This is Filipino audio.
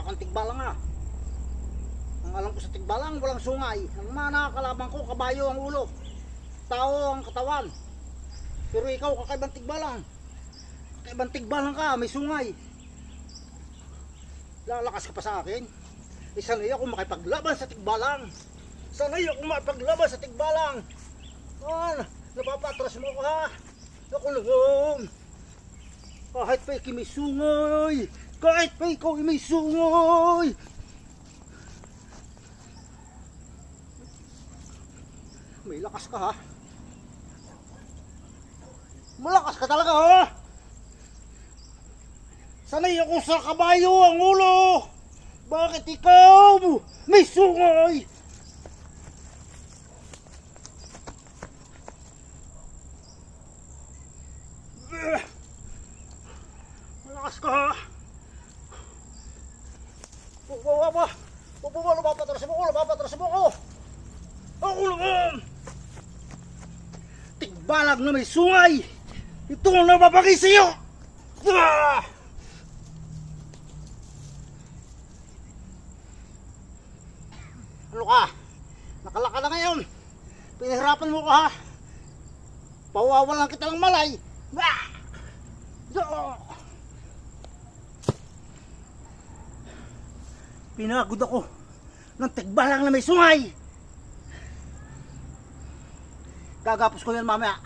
kang tigbalang ah. Ang alam ko sa tigbalang, walang sungay. Ang mga nakakalaban ko, kabayo ang ulo, tao ang katawan. Pero ikaw, kakaibang tigbalang. Kakaibang tigbalang ka, may sungay. Lalakas ka pa sa akin. Sanay ako makipaglaban sa tigbalang. Sanay ako makipaglaban sa tigbalang. Napapatras mo ko ha. Ako naman. Kahit pa ikaw may sungay. Kahit pa ikaw may sungay. May lakas ka ha. Malakas ka talaga ha. Sanay ako sa kabayo ang ulo. Bakit ikaw may sungay? Malakas ka ha. Napapatras mo ko. Ako naman. Tigbalag na may sungay. Ito ang napapagay sa'yo. Ano ka? Nakalaka na ngayon. Pinahirapan mo ko ha. Pawawalan kita ng malay. Pinagod ako ng tigbalang na may sungay. Gagapos ko yan mamaya.